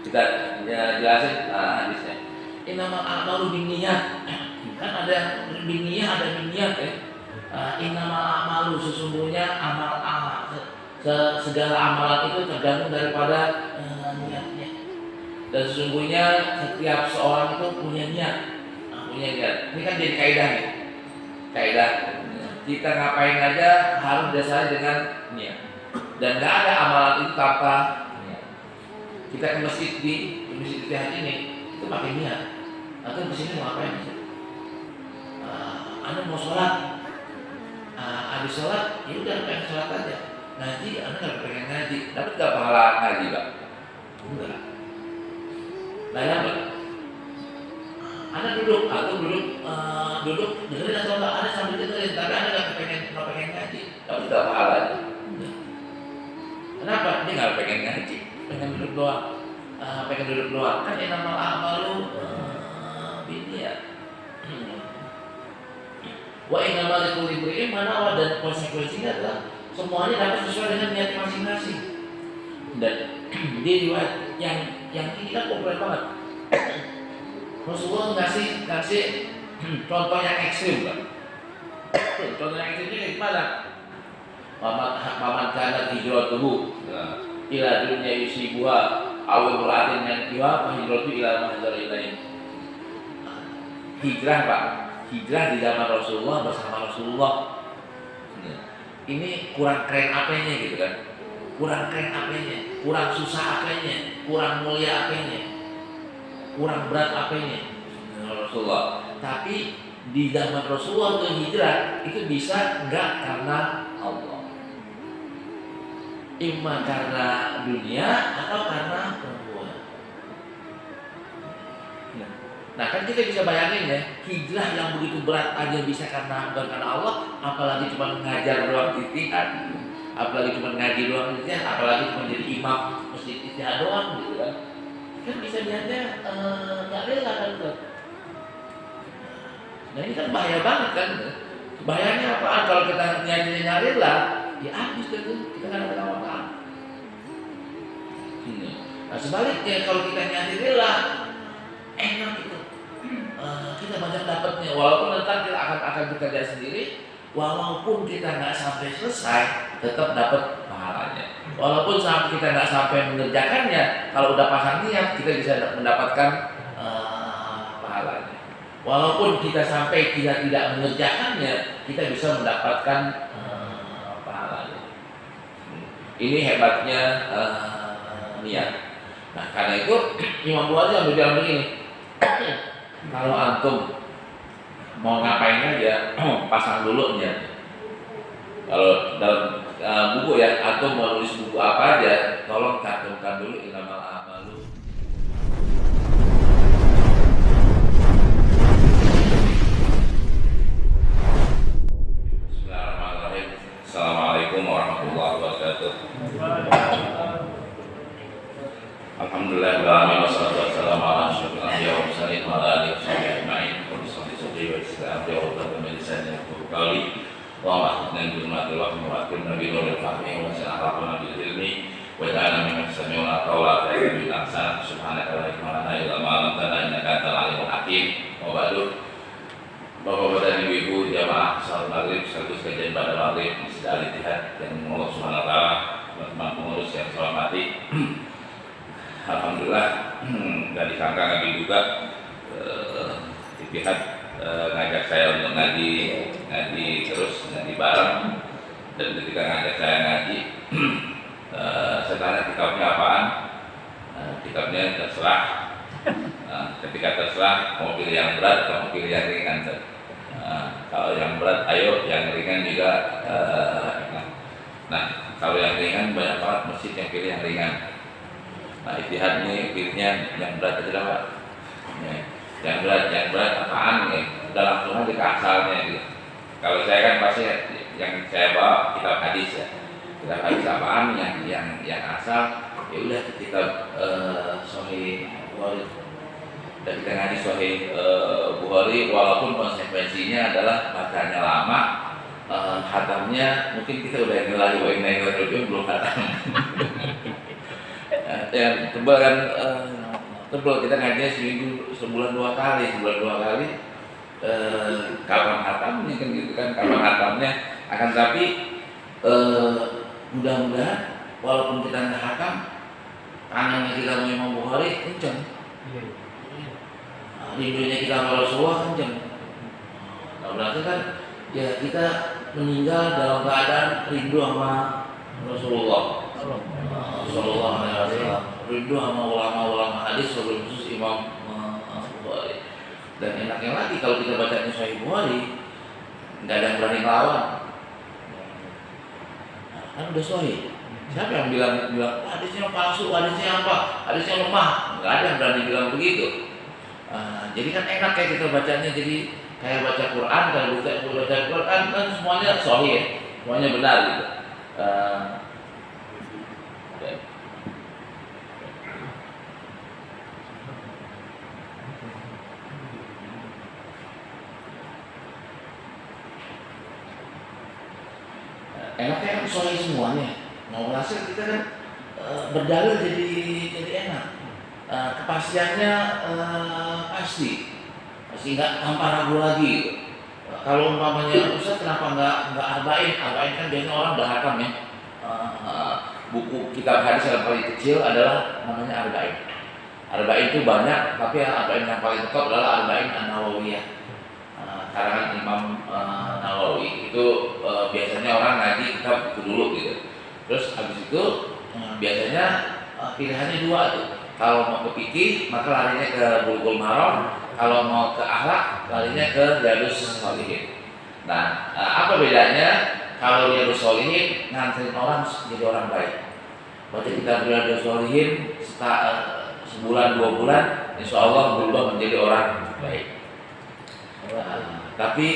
kita jelasin hadisnya. Innamal a'malu binniyat. Kan ada yang binniyah, ada binniyat ya. Innamal a'malu, sesungguhnya amal segala amalan itu tergantung daripada niatnya. Dan sesungguhnya setiap seorang itu punya niat. Punya niat. Ini kan jadi kaidah nih. Kaidah. Kita ngapain aja harus dasarnya dengan niat. Dan nggak ada amalan itu tanpa niat. Kita ke masjid di masjid Ittihad ini itu pakai niat. Atau di sini mau ngapain? Anda mau sholat, habis sholat, ya udah pengen sholat aja. Ngaji, Anda nggak pengen ngaji, dapat nggak pahala ngaji, Pak? Enggak. Bayar nggak? Anda duduk, atau duduk dengerin atau enggak? Anda sambil dengerin, tapi Anda nggak pengen ngaji, dapat nggak pahalanya? Enggak. Kenapa? Dia nggak pengen ngaji, pengen duduk doang. Pengen duduk doang. Kan yang nama amalu binniyat. Wa innamal likulli imri'in ma nawa, dan konsekuensinya adalah semuanya dapat sesuai dengan niat masing-masing. Dan di riwayat yang ini kan populer banget. Rasulullah ngasih contoh yang ekstrim, Pak. Contoh yang ekstrimnya gimana? Paman kana hijratuhu ila dunya yusibuha aw imra'atin yankiha fa hijratu ila ma hajara ilaihi. Hijrah, Pak. Hijrah di zaman Rasulullah bersama Rasulullah. Ini kurang keren apanya gitu kan? Kurang keren apanya? Kurang susah apanya? Kurang mulia apanya? Kurang berat apanya? Rasulullah. Tapi di zaman Rasulullah itu hijrah itu bisa enggak karena Allah. Imma karena dunia atau karena perempuan. Nah kan kita bisa bayangin ya, hijrah yang begitu berat aja bisa bukan karena Allah, apalagi cuma ngajar doang di Ittihad, apalagi cuma ngaji doang di Ittihad, apalagi cuma jadi imam masjid Ittihad doang gitu kan. Kan bisa lihatnya nggak rela kan tuh. Nah ini kan bahaya banget kan. Bahayanya apa? Kalau kita nggak rela, ya habis kan tuh, kita nggak ada apa-apa. Nah sebaliknya kalau kita nyari rela, enak itu. Kita banyak dapatnya, walaupun nanti kita akan bekerja sendiri, walaupun kita nggak sampai selesai, tetap dapat pahalanya. Walaupun kita nggak sampai mengerjakannya, kalau udah pasang niat, kita bisa mendapatkan pahalanya. Walaupun kita sampai tidak mengerjakannya, kita bisa mendapatkan pahalanya. Ini hebatnya niat. Nah karena itu Imam Bukhari bilang begini. Kalau antum mau ngapain aja, pasang dulu niat. Kalau dalam buku ya, antum mau nulis buku apa aja, tolong cantumkan dulu innamal a'malu. Bismillahirrahmanirrahim. Assalamualaikum warahmatullahi wabarakatuh. Alhamdulillah wassalatu wassalamu ala asyrofil anbiya'i wal mursalin wa ala alihi washabihi ajma'in. Wa islam ya Allah min lisanil qawli wa ma'adna bil madhi wa mu'akkil nabi nuril fahmi wa sana'aqana bil ilmi wa ta'ala min sami'una qawla ta'ala bil ahsan. Subhanaka la ilma lana illa ma 'allamtana innaka antal alimul hakim. Wa ba'du. Bapak-bapak dan ibu-ibu jamaah salat maghrib sekaligus kajian pada maghrib Masjid Al-Ittihad yang Allah Subhanahu wa taala, teman-teman pengurus yang saya hormati. Alhamdulillah, nggak disangka nggak diduga Ittihad ngajak saya untuk ngaji ngaji bareng. Dan ketika ngajak saya ngaji, saya tanya kitabnya apaan? Kitabnya terserah. Ketika terserah mau pilih yang berat atau mau pilih yang ringan. Kalau yang berat ayo, yang ringan juga. Nah kalau yang ringan banyak banget masjid yang pilih yang ringan. Nah Ittihad ini pilihnya yang berat aja lah Pak. Yang berat apaan nih? Udah langsung aja ke asalnya gitu. Kalau saya kan pasti yang saya bawa kitab hadis ya. Kitab hadis apaan yang asal? Ya udah kitab Sahih Bukhari. Dan kita ngaji Sahih Bukhari, walaupun konsekuensinya adalah bacanya lama, hatamnya mungkin kita udah nilai wa inna ilaihi raji'un belum hatam. Ya tebal kan, tebal kita ngajinya seminggu, sebulan 2 kali, kapan hatamnya kan gitu kan, kapan hatamnya. Akan tapi mudah-mudahan walaupun kita nggak hatam, kangennya kita mau Imam Bukhari kenceng, rindunya kita sama Rasulullah kenceng. Nah, berarti kan ya kita meninggal dalam keadaan rindu sama Rasulullah Sallallahu Alaihi Wasallam, rindu sama ulama-ulama hadis, wabil khusus Imam Bukhari. Dan enaknya lagi kalau kita bacanya Sahih Bukhari, nggak ada yang berani ngelawan. Nah, kan udah Sahih. Siapa yang bilang hadisnya palsu, hadisnya apa, hadisnya lemah? Nggak ada yang berani bilang begitu. Jadi kan enak kayak kita bacanya, jadi kayak baca Quran, kalau baca Quran kan semuanya Sahih, semuanya benar gitu. Enaknya kan Sahih semuanya. Mau hasil kita kan berdalil jadi enak. Kepastiannya pasti nggak tanpa ragu lagi gitu. Kalau umpamanya Ustaz kenapa nggak arba'in kan biasanya orang udah hakam ya. Buku kitab hadis yang paling kecil adalah namanya arba'in itu banyak, tapi arba'in yang paling top adalah arba'in an-Nawawiyah, karangan Imam Nawawi. Itu biasanya orang ngaji kitab itu dulu gitu. Terus habis itu biasanya pilihannya 2 tuh. Kalau mau ke fikih maka larinya ke Bulughul Maram, kalau mau ke akhlak larinya ke Riyadhus Shalihin. Nah, apa bedanya? Kalau Riyadhus Shalihin nganterin orang jadi orang baik. Baca kitab Riyadhus Shalihin sebulan 2 bulan, insya Allah berubah menjadi orang baik. Tapi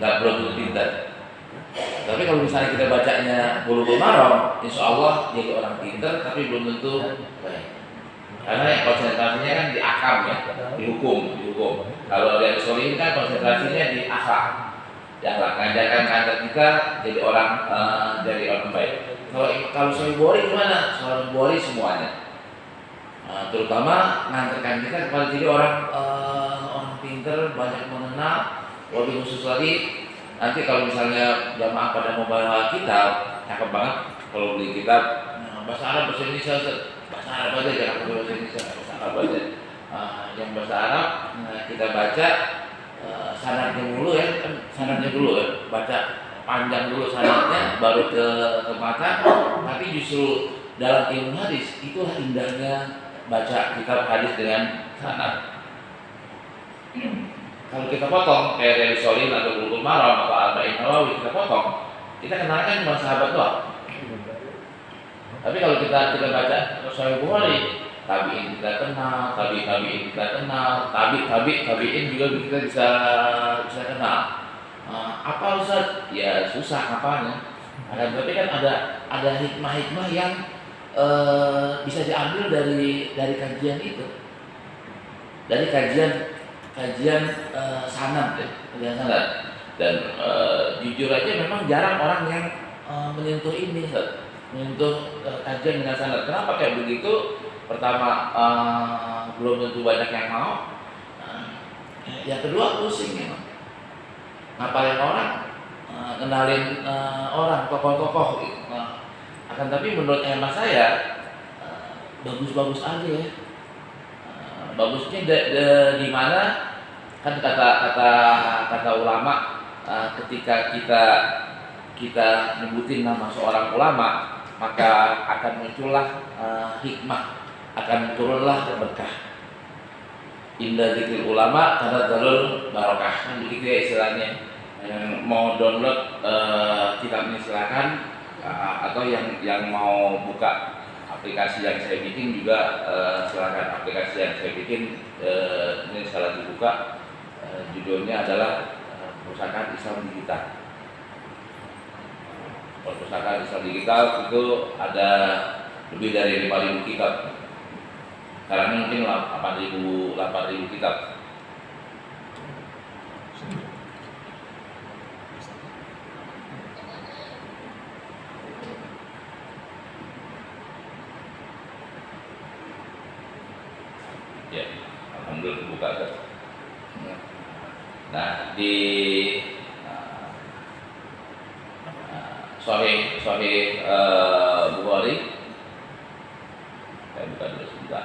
nggak perlu pintar. Tapi kalau misalnya kita bacanya Bulughul Maram, insya Allah jadi orang pintar, tapi belum tentu baik. Karena yang konsentrasinya kan di akam ya, di hukum. Kalau Riyadhus Shalihin kan konsentrasinya di akhlak. Ngajarkan kita jadi orang baik. Kalau Sahih Bukhari gimana? Sahih Bukhari semuanya. Terutama ngantarkan kita kepada jadi orang pintar, banyak mengenal. Lebih khusus lagi, nanti kalau misalnya jamaah pada mau bawa kitab, cakep banget kalau beli kitab. Bahasa Arab, bahasa Indonesia, bahasa Arab aja, jangan pakai bahasa Indonesia, bahasa Arab aja. Yang bahasa Arab kita baca sanadnya dulu ya, sanadnya dulu ya, baca panjang dulu sanadnya, baru ke matan. Tapi justru dalam ilmu hadis itulah indahnya baca kitab hadis dengan sanad. Kalau kita potong kayak Riyadhus Shalihin atau Bulughul Maram atau Arba'in Nawawi, kita potong, kita kenalkan cuma sahabat doang. Tapi kalau kita baca Sahih Bukhari, tabi'in kita kenal, tabi'in kita kenal, tabi'in juga kita bisa kenal. Apa Ustaz? Ya susah apanya. Tapi kan ada hikmah-hikmah yang bisa diambil dari kajian itu, dari kajian sanad ya, kajian sanad. Dan jujur aja memang jarang orang yang menyentuh ini, menyentuh kajian dengan sanad. Kenapa kayak begitu? Pertama, belum tentu banyak yang mau. Yang kedua pusing memang. Ngapalin orang, kenalin orang, tokoh-tokoh gitu. Akan tapi menurut hemat saya bagus-bagus aja ya. Bagusnya di mana kan kata ulama, ketika kita nyebutin nama seorang ulama, maka akan muncullah hikmah, akan turunlah berkah. Indah zikir ulama tanazzalul barokah, kan begitu ya istilahnya. Yang mau download kitab ini silakan, atau yang mau buka aplikasi yang saya bikin juga silakan. Aplikasi yang saya bikin ini salah dibuka, judulnya adalah Perpustakaan Islam Digital. Perpustakaan Islam Digital itu ada lebih dari 5.000 kitab. Sekarang mungkin 8.000 kitab. Ya, alhamdulillah buka kan. Nah, di Sahih Bukhari, saya buka dulu sebentar.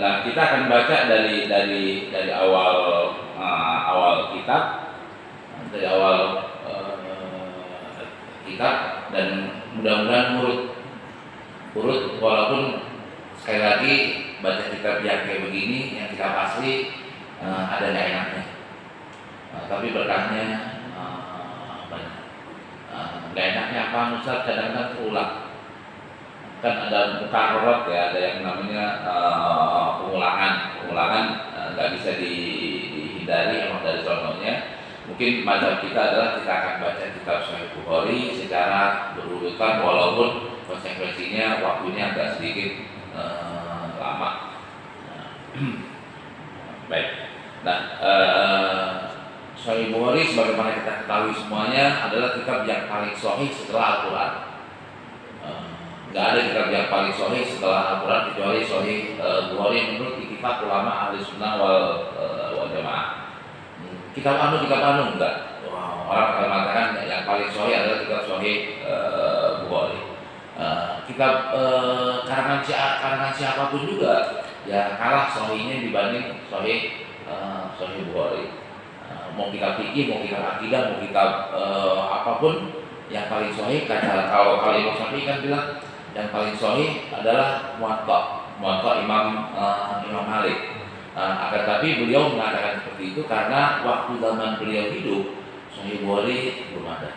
Nah, kita akan baca dari awal kitab, dari awal kitab, dan mudah-mudahan urut walaupun sekali lagi baca kitab yang kayak begini, yang kitab asli ada nggak enaknya, tapi berkahnya banyak. Nggak enaknya apa, Ustaz, kadang-kadang terulang. Kan ada mukarrarot ya, ada yang namanya pengulangan nggak bisa dihindari, emang dari contohnya. Mungkin mazhab kita adalah kita akan baca kitab Sahih Bukhari secara berurutan, walaupun konsekuensinya waktunya agak sedikit lama. Baik. Nah, Sahih Bukhari sebagaimana kita ketahui semuanya adalah kitab yang paling sahih setelah Al-Quran. Nggak ada kitab yang paling sahih setelah Al-Quran kecuali Sahih Bukhari menurut kitab ulama ahli sunnah wal jamaah. Kitab anu enggak. Orang akan mengatakan yang paling sahih adalah kitab Sahih Bukhari. Kitab karangan siapapun juga ya kalah sahihnya dibanding Sahih Bukhari. Mau kitab fikih, mau kitab akidah, mau kitab apapun, yang paling sahih kalau Imam Syafi'i kan bilang yang paling sahih adalah Muwatta Imam Malik. Akan tapi beliau mengatakan seperti itu karena waktu zaman beliau hidup Sahih Bukhari belum ada.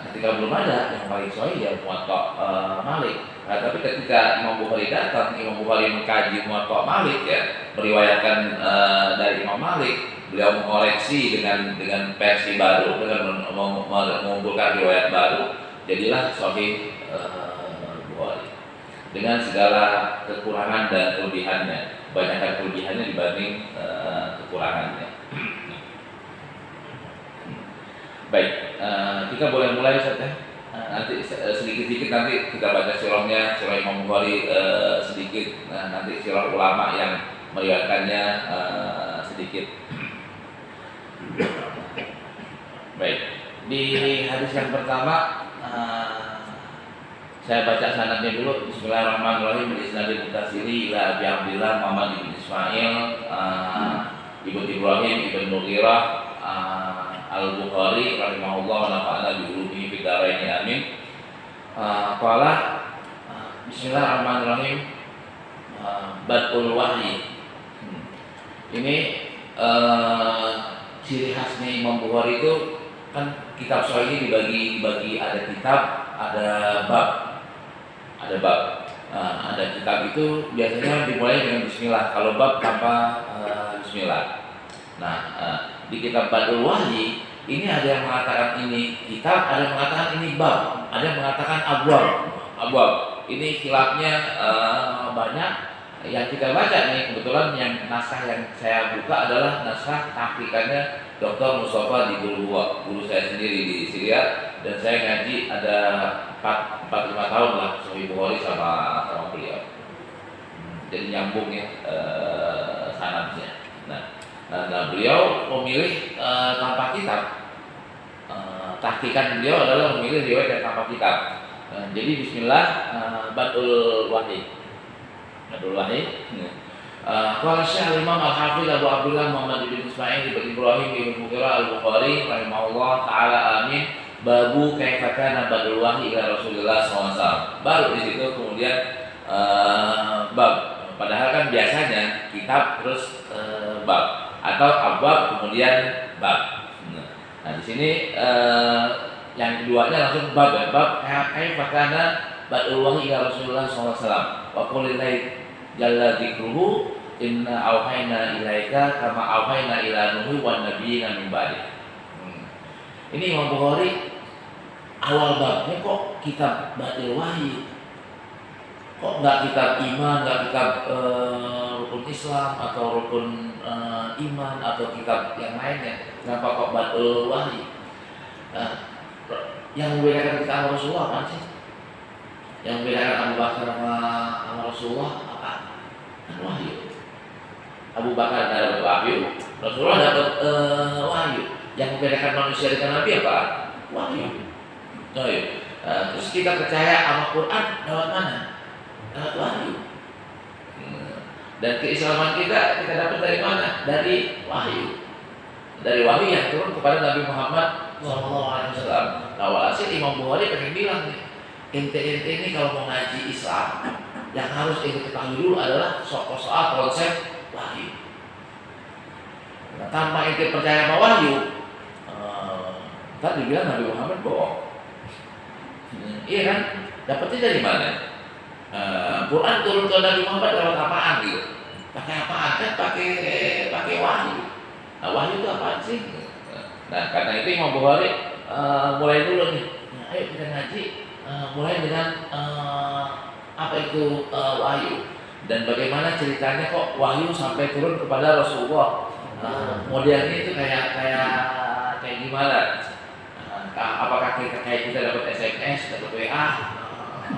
Ketika belum ada, yang paling sahih ya Muwatta Malik. Tapi ketika Imam Bukhari datang, Imam Bukhari mengkaji Muwatta Malik ya, meriwayatkan dari Imam Malik. Beliau mengoreksi dengan versi baru, dengan mengumpulkan riwayat baru, jadilah Sahih Bukhari dengan segala kekurangan dan kelebihannya, banyakkan kelebihannya dibanding kekurangannya. Baik, kita boleh mulai saja. Nanti sedikit-sedikit nanti kita baca sirahnya, sirah Imam Bukhari sedikit, nanti sirah ulama yang meriwayatkannya sedikit. Baik, di hadis yang pertama saya baca sanadnya dulu. Bismillahirrahmanirrahim. Isnadil mutasili ila Abi Abdillah Muhammad bin Ismail ibnu Ibrahim ibnu Mughirah Al-Bukhari rahimahullah wa nafa'ana bi ulumihi fid dharain amin. Qala Bismillahirrahmanirrahim. Badul wahyi. Ini ciri khasnya Imam Bukhari itu kan kitab Sahih ini dibagi ada kitab, ada bab. Ada kitab itu biasanya dimulai dengan bismillah. Kalau bab tanpa bismillah. Nah, di kitab Badul Wahyi ini ada yang mengatakan ini kitab, ada yang mengatakan ini bab, ada yang mengatakan abwab. Ini khilafnya banyak. Yang kita baca nih, kebetulan yang naskah yang saya buka adalah naskah tahqiqannya Dr. Mustafa di guru saya sendiri di Syria, dan saya ngaji ada 4-5 tahun lah Sahih Bukhari sama beliau. Jadi nyambung ya sanadnya. Nah, beliau memilih tanpa kitab. Tahqiqan beliau adalah memilih riwayat tanpa kitab. Jadi Bismillah, Badul Wahyi. Qala Syekh Imam Al-Hafiz Abu Abdullah Muhammad bin Ismail bin Ibrahim bin Mughirah Al-Bukhari rahimahullah taala amin. Babu kaifa kana badul wahyi ila Rasulullah SAW. Baru di situ kemudian bab. Padahal kan biasanya kitab terus bab atau abwab kemudian bab. Nah, di sini yang keduanya langsung bab ya. Bab kaifa kana badul wahyi ila Rasulullah SAW. Wa qulillahi jalla dzikruhu inna auhayna ilaika kama auhayna ila nuhi wan nabiyina min ba'di. Ini Imam Bukhari awal babnya kok kitab Badul Wahyi, kok nggak kitab iman, nggak kitab rukun Islam atau rukun iman atau kitab yang lainnya. Kenapa kok Badul Wahyi? Yang membedakan kita sama Rasulullah apa sih? Yang membedakan Abu Bakar sama Rasulullah Kan wahyu. Abu Bakar dapat wahyu, Rasulullah dapat wahyu. Yang membedakan manusia dengan Nabi apa? Wahyu. Terus kita percaya sama Quran lewat mana? Lewat wahyu. Dan keislaman kita dapat dari mana? Dari wahyu. Dari wahyu yang turun kepada Nabi Muhammad SAW. Nah, walhasil Imam Bukhari pengen bilang nih, ente ini kalau mau ngaji Islam, yang harus ente ketahui dulu adalah soal konsep wahyu. Nah, tanpa ente percaya sama wahyu, tadi bilang Nabi Muhammad bohong. Iya kan? Dapatnya dari mana? Quran turun ke Nabi Muhammad lewat apaan gitu? Pakai apaan? Kan pakai wahyu. Nah, wahyu itu apaan sih? Nah, karena itu Imam Bukhari mulai dulu nih. Nah, ayo kita ngaji mulai dengan apa itu wahyu dan bagaimana ceritanya kok wahyu sampai turun kepada Rasulullah. Modelnya itu kayak gimana? Apakah kita dapat SMS, dapat WA,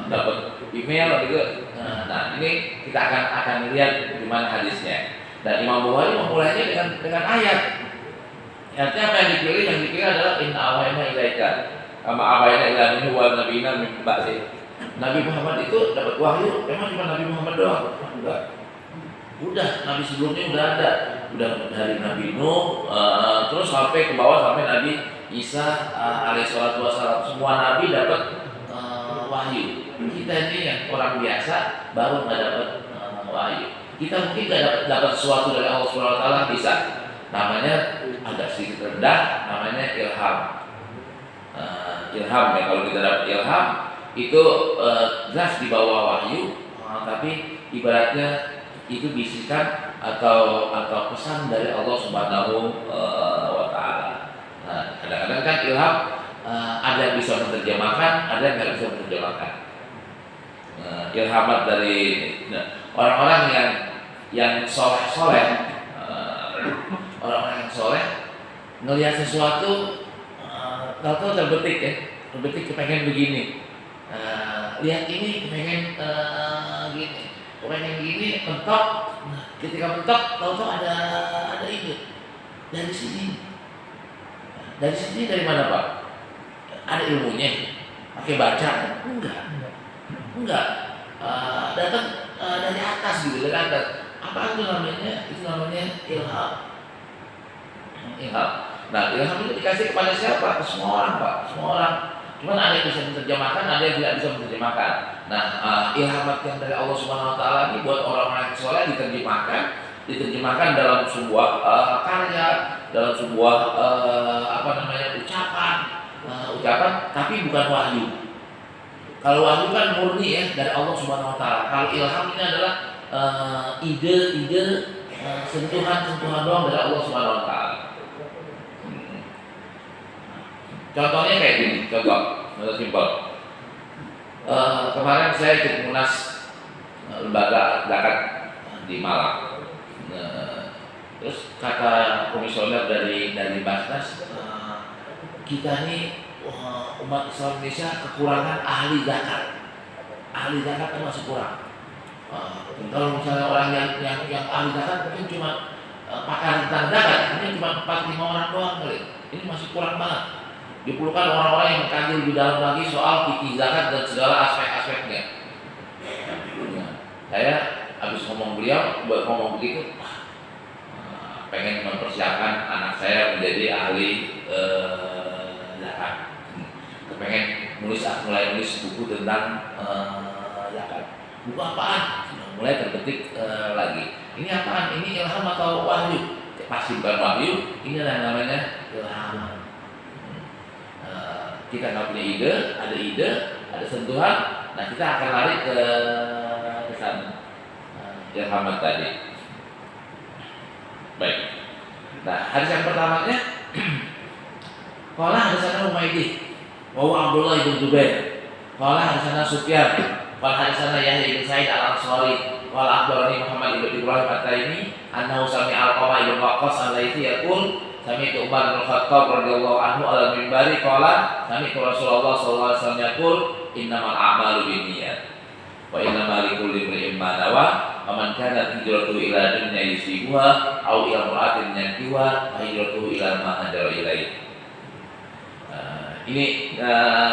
dapat email gitu? Nah, ini kita akan lihat gimana hadisnya. Dan Imam Bukhari memulainya dengan ayat. Artinya apa yang dipilih? Yang dipilih adalah inna awhayna ilaika kama awhayna ila nuh wa nabiyina min ba'di. Nabi Muhammad itu dapat wahyu, memang cuma Nabi Muhammad doang? Enggak. Udah Nabi sebelumnya udah ada. Udah dari Nabi Nuh terus sampai ke bawah sampai Nabi Isa alaihissalatu wassalam. Semua nabi dapat wahyu. Kita ini yang orang biasa baru nggak dapat wahyu. Kita mungkin nggak dapat sesuatu dari Allah Subhanahu Wa Taala, bisa. Namanya agak sedikit rendah, namanya ilham. Ilham ya, kalau kita dapat ilham itu jelas di bawah wahyu, tapi ibaratnya itu bisikan atau pesan dari Allah Subhanahu Wa Taala. Nah, kadang-kadang kan ilham ada yang bisa menerjemahkan, ada yang nggak bisa menerjemahkan. Ilhamat dari orang-orang yang soleh, orang-orang yang soleh ngelihat sesuatu, tahu-tahu terbetik kepengen begini, lihat ini kepengen gini, mentok. Ketika mentok, tahu-tahu ada ide dari sini. Dari sini dari mana Pak? Ada ilmunya? Pakai baca? Enggak. Datang dari atas gitu, dari atas. Apa itu namanya? Itu namanya ilham. Ilham. Nah, ilham itu dikasih kepada siapa? Ke semua orang Pak, semua orang. Cuman ada yang bisa menerjemahkan, ada yang tidak bisa menerjemahkan. Nah, ilhamat yang dari Allah Subhanahu Wa Taala ini buat orang-orang yang soleh diterjemahkan dalam sebuah karya, dalam sebuah ucapan, tapi bukan wahyu. Kalau wahyu kan murni ya dari Allah Subhanahu Wa Taala. Kalau ilham ini adalah ide-ide, sentuhan-sentuhan doang dari Allah Subhanahu Wa Taala. Contohnya kayak gini, contoh simpel. Kemarin saya ikut munas lembaga zakat di Malang. Terus kata komisioner dari Basnas, kita ini umat Islam Indonesia kekurangan ahli zakat. Ahli zakat kan masih kurang. Kalau misalnya orang yang ahli zakat mungkin cuma pakar tentang zakat, ini cuma 4-5 orang doang kali. Ini masih kurang banget. Diperlukan orang-orang yang mengkaji lebih dalam lagi soal fikih zakat dan segala aspek-aspeknya. Saya habis ngomong begitu, pengen mempersiapkan anak saya menjadi ahli zakat. Pengen mulai nulis buku tentang zakat. Buku apaan? Mulai terbetik lagi. Ini apaan? Ini ilham atau wahyu? Pasti bukan wahyu. Ini namanya ilham. Kita nggak punya ide, ada sentuhan. Nah, kita akan lari ke sana. Ilhamat tadi. Baik. Nah, hadis yang pertamanya qala hadatsana Humaydi wa huwa Abdullah bin Zubair. Qala hadatsana Sufyan, qala hadatsana Yahya bin Sa'id al-Ansari, qala akhbarani Muhammad bin Ibrahim at-Taimi annahu sami'a Al-Qama bin Waqqas al-Laitsi yaqul sami'tu Umar bin Khattab radhiyallahu anhu ala minbari qala sami'tu Rasulullah sallallahu alaihi wasallam yaqul innamal a'malu binniyat wa innamal likulli imrin ma nawa "Faman kanat hijratuhu ila dunya yusibuha aw ila imra'atin yankihuha fa hijratuhu ila ma hajara ilaihi." Ini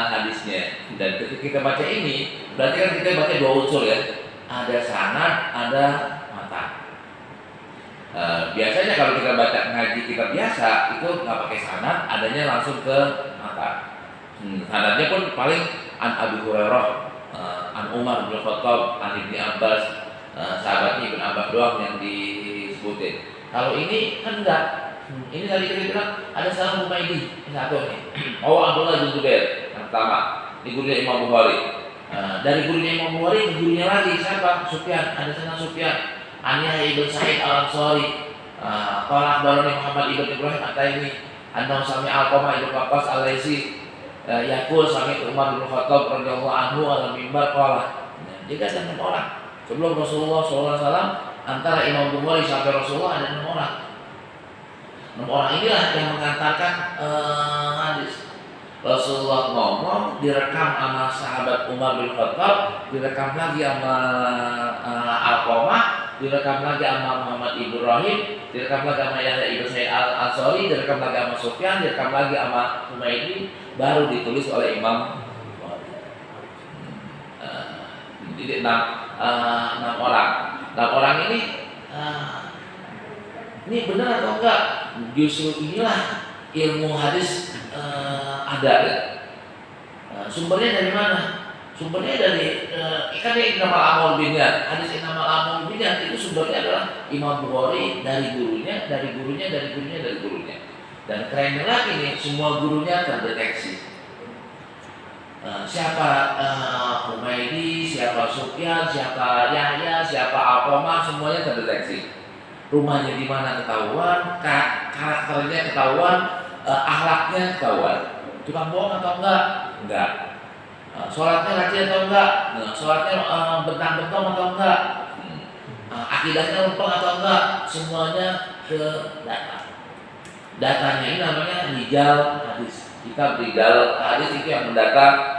hadisnya. Dan ketika kita baca ini, berarti kan kita baca dua unsur ya. Ada sanad, ada matan. Biasanya kalau kita baca ngaji kita biasa itu nggak pakai sanad, adanya langsung ke matan. Sanadnya pun paling an Abi Hurairah, an Umar bin Khattab, an Ibnu Abbas, sahabatnya Ibnu Abbas doang yang disebutin. Kalau ini kan enggak. Ini tadi kita bilang ada salam Humaydi, ini satu nih. Abdullah bin Zubair yang pertama, ini gurunya Imam Bukhari. Dari gurunya Imam Bukhari ke gurunya lagi siapa? Sufyan, ada sana Sufyan. Yahya ibn Sa'id al-Ansari. Qala akhbarani Muhammad ibn Ibrahim at-Taimi, annahu sami'a Alqamah ibn Waqqas al-Laitsi yaqul sami'tu Umar bin Khattab radhiyallahu anhu ala mimbar qala. Jadi ada 6 orang. Sebelum Rasulullah SAW, antara Imam Bukhari sampai Rasulullah ada 6 orang. 6 orang inilah yang mengantarkan hadis. Rasulullah ngomong, direkam sama sahabat Umar bin Khattab, direkam lagi sama Alqamah, direkam lagi sama Muhammad Ibrahim, direkam lagi sama Yahya ibn Sa'id al-Ansari, direkam lagi sama Sufyan, direkam lagi sama Humaydi, baru ditulis oleh Imam Bukhari. Jadi 6 orang. 6 orang ini benar atau enggak? Justru inilah ilmu hadis ada ya. Sumbernya dari mana? Sumbernya dari kan ini Innamal A'malu Binniyat. Hadis Innamal A'malu Binniyat itu sumbernya adalah Imam Bukhari dari gurunya, dari gurunya, dari gurunya, dari gurunya. Dan kerennya lagi nih, semua gurunya terdeteksi. Siapa Humaydi, siapa Sufyan, siapa Yahya, siapa Alqamah, semuanya terdeteksi. Rumahnya di mana ketahuan, karakternya ketahuan, akhlaknya ketahuan. Tukang bohong atau enggak? Enggak. Sholatnya rajin atau enggak? Sholatnya bentang-bentong atau enggak? Akidahnya lempeng atau enggak? Semuanya ke data. Datanya ini namanya rijal hadis. Kitab rijal hadis itu yang mendata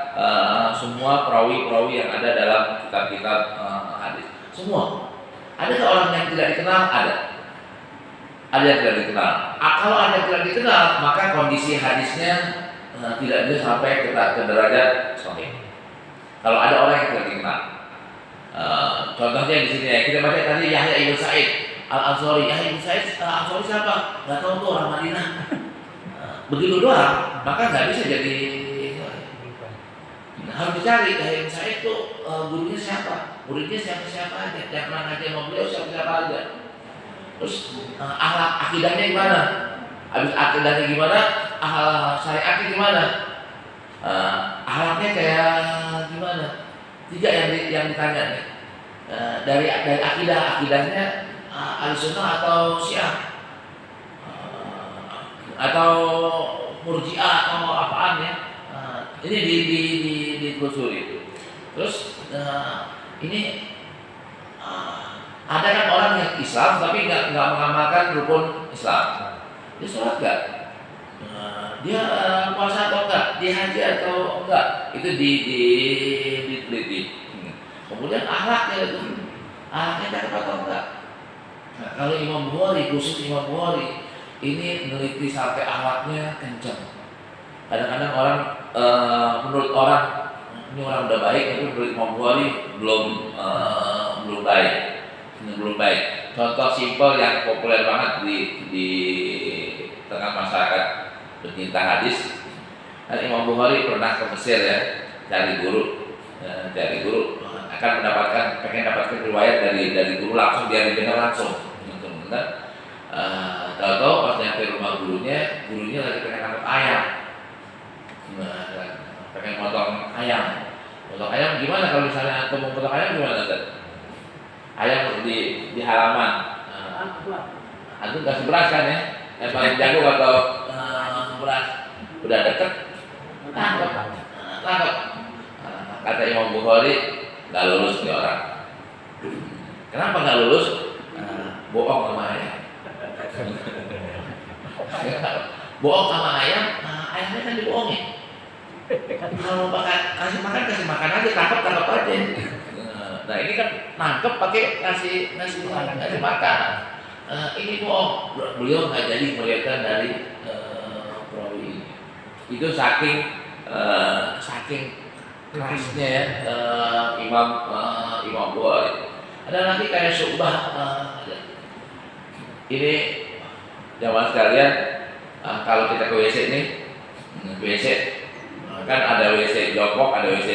semua perawi-perawi yang ada dalam kitab-kitab hadis. Semua. Ada orang yang tidak dikenal? Ada yang tidak dikenal. Kalau ada yang tidak dikenal, maka kondisi hadisnya tidak bisa sampai ke derajat sahih. Kalau ada orang yang tidak dikenal, contohnya di sini ya, kita baca tadi Yahya ibn Sa'id al-Ansari. Yahya ibn Sa'id al-Ansari siapa? Nggak tahu tuh, orang Madinah. Begitu doang, maka nggak bisa jadi. Harus dicari Yahya ibn Sa'id itu gurunya siapa? Muridnya siapa aja? Yang pernah ngaji sama beliau siapa aja? Terus akhlak akidahnya gimana? Habis akidahnya gimana? Syariatnya gimana? Akhlaknya kayak gimana? 3 yang ditanya nih. Dari akidahnya Ahlussunnah atau Syiah atau Murji'ah atau apaan ya? Ini ditelusuri. Terus ini ada kan orang yang Islam tapi nggak mengamalkan rukun Islam. Dia sholat nggak? Dia puasa atau enggak? Dia haji atau enggak? Itu diteliti. Kemudian akhlaknya itu, akhlaknya cakep atau enggak? Nah, kalau Imam Bukhari, khusus Imam Bukhari ini meneliti sampai akhlaknya kencang. Kadang-kadang orang menurut orang ini orang udah baik, tapi menurut Imam Bukhari belum baik. Contoh simpel yang populer banget di tengah masyarakat pencinta hadis. Dan Imam Bukhari pernah ke Mesir ya, cari guru akan pengen dapatkan riwayat dari guru langsung, biar didengar langsung. Tahu-tahu pas nyampe rumah gurunya lagi pengen nangkep ayam. Pengen motong ayam. Motong ayam gimana kalau misalnya antum mau potong ayam gimana Ustaz? Ayam di halaman. Antum kasih beras kan ya? Yang paling jago atau beras. Udah deket, tangkap. Kata Imam Bukhari, nggak lulus nih orang. Kenapa nggak lulus? Bohong sama ayam. Bohong sama ayam, ayamnya kan dibohongin. Kalau kasih makan aja, tangkap aja. Nah ini kan nangkep pakai ngasih makanan. Ini beliau nggak jadi melihatkan dari perawi ini. Itu saking kerasnya ya Imam Bukhari. Ada lagi kayak Syu'bah. Ini jamaah sekalian, kalau kita ke WC ini, WC kan ada WC jongkok, ada WC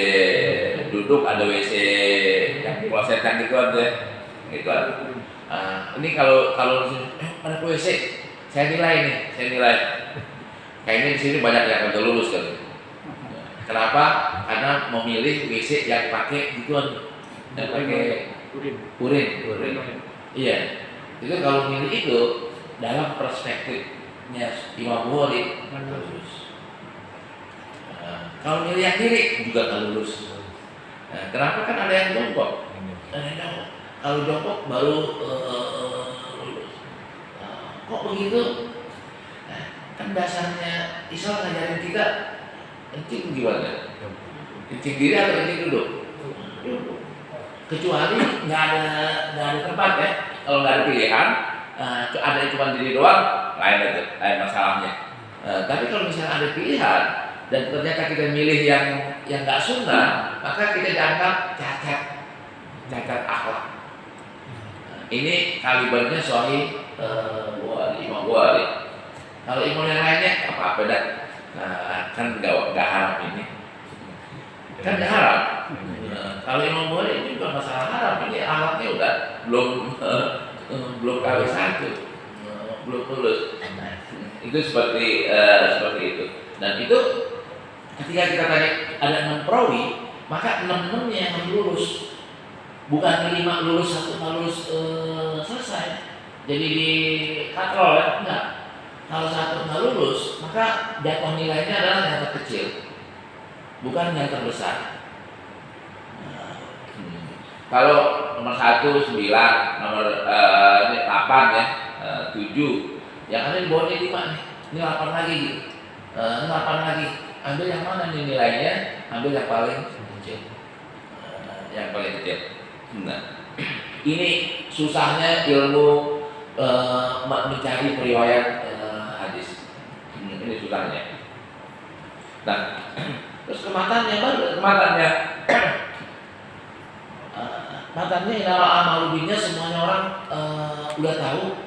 duduk, ada WC yang klosetan gitu aja, gitu. Ini kalau ada WC, saya nilai. Kayaknya di sini banyak yang udah lulus kan. Kenapa? Karena memilih WC yang pakai gituan, yang pakai urin. Iya. Itu kalau milih itu dalam perspektifnya Imam Bukhari lulus. Kalau milih yang kiri juga nggak lulus. Kenapa? Kan ada yang jongkok. Kalau jongkok baru lulus. Kok begitu? Kan dasarnya Islam ngajarin kita kencing gimana? Kencing diri atau kencing duduk? Kecuali nggak ada tempat ya. Kalau nggak ada pilihan, ada cuma diri doang, lain masalahnya. Tapi kalau misalnya ada pilihan dan ternyata kita milih yang nggak sunnah, maka kita dianggap cacat akhlak. Ini kalibernya Sahih Imam Bukhari. Kalau imam yang lainnya apa dah? Kan nggak haram ini. Kan nggak haram. Kalau Imam Bukhari ini bukan masalah haram, ini alatnya udah belum kali satu, belum lulus. Itu seperti itu. Dan itu ketika kita tanya ada 6 perawi, maka 6-6-nya yang lulus, bukan 5 lulus 1 nggak lulus selesai. Jadi di katrol ya, enggak. Kalau 1 nggak lulus, maka jatuh nilainya adalah yang terkecil, bukan yang terbesar. Kalau nomor 1 9, nomor 8 ya, 7, yang ada di bawahnya 5 nih, ini 8 lagi gitu. Ini 8 lagi. Ambil yang mana nih nilainya? Ambil yang paling kecil. Nah, ini susahnya ilmu mencari periwayat hadis. Ini susahnya. Nah, terus kematannya nama amalubinya semuanya orang udah tahu,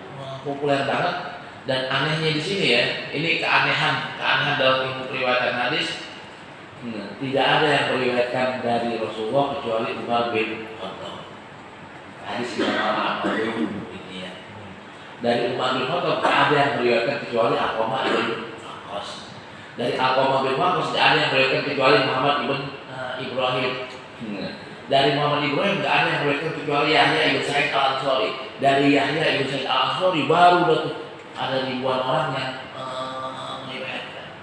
populer banget. Dan anehnya di sini ya, ini keanehan dalam ilmu periwayatan hadis. Tidak ada yang meriwayatkan dari Rasulullah kecuali Umar bin Khattab. Hadis nama Amalubinya ini ya. Dari Umar bin Khattab tidak ada yang meriwayatkan kecuali Alqamah bin Waqqas. Dari Alqamah bin Waqqas tidak ada yang meriwayatkan kecuali Muhammad bin Ibrahim. Dari Muhammad Ibrahim tidak ada yang meriwayatkan kecuali Yahya ibn Sa'id al-Ansari. Dari Yahya ibn Sa'id al-Ansari baru ada ribuan orang yang meriwayatkan.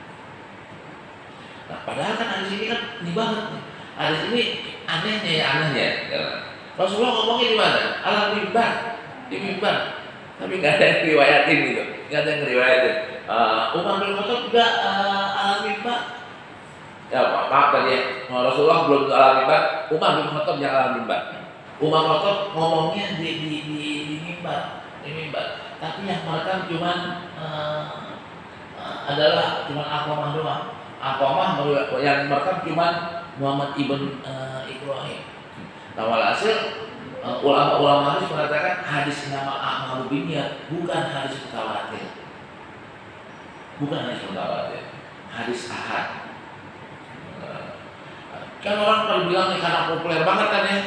Nah, padahal kan hadis ini kan ini banget nih. Hadis ini anehnya. Rasulullah ngomongnya di mana? Di mimbar. Tapi nggak ada yang riwayatin gitu. Nggak ada yang riwayatin. Umar bin Khattab juga alal mimbar. Ya maaf tadi ya. Rasulullah belum alal mimbar. Umar bin Khattab yang alal mimbar. Umar bin Khattab ngomongnya di mimbar. Tapi yang merekam cuma adalah Alqamah doang. Alqamah yang merekam cuma Muhammad ibn Ibrahim. Nah, walhasil ulama hadis mengatakan hadis nama a'malu binniyat bukan hadis mutawatir. Hadis ahad. Kan orang kalau bilang nih karena populer banget kan ya,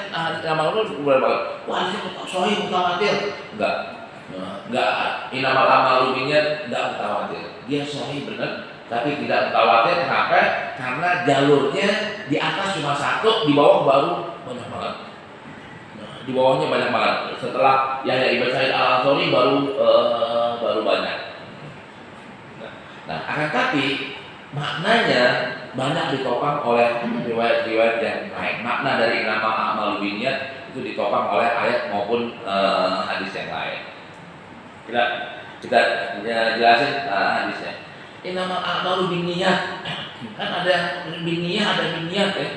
nama itu populer banget. Wah, hadisnya sahih mutawatir. Enggak, inamal amalu binniyat enggak mutawatir. Dia sahih benar, tapi tidak mutawatir. Kenapa? Karena jalurnya di atas cuma 1, di bawah baru banyak banget. Di bawahnya banyak banget. Setelah Yahya ibn Sa'id al-Ansari baru banyak. Nah, akan tapi maknanya banyak ditopang oleh riwayat-riwayat yang lain. Makna dari nama amalu binniyat itu ditopang oleh ayat maupun hadis yang lain. Kita jelasin hadisnya. Ini nama a'malu binniyat. Kan ada binniyah, ada binniyat ya.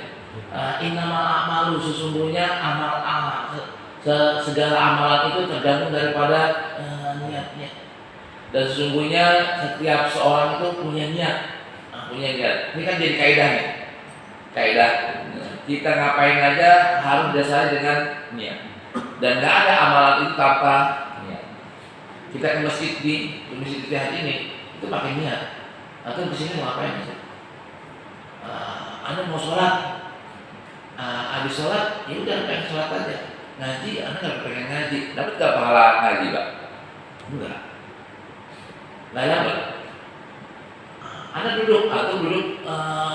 Innamal a'malu, sesungguhnya segala amalan itu tergantung daripada niatnya. Dan sesungguhnya setiap seorang itu punya niat. Punya niat. Ini kan jadi kaidah nih. Kaidah. Kita ngapain aja harus dasarnya dengan niat. Dan nggak ada amalan itu tanpa niat. Kita ke masjid di masjid hari ini itu pakai niat. Atau kesini mau ngapain? Anda mau sholat, habis sholat, ya udah pengen sholat aja. Ngaji, Anda nggak pengen ngaji, dapat nggak pahala ngaji, Pak? Enggak. Nggak dapat. Anda duduk atau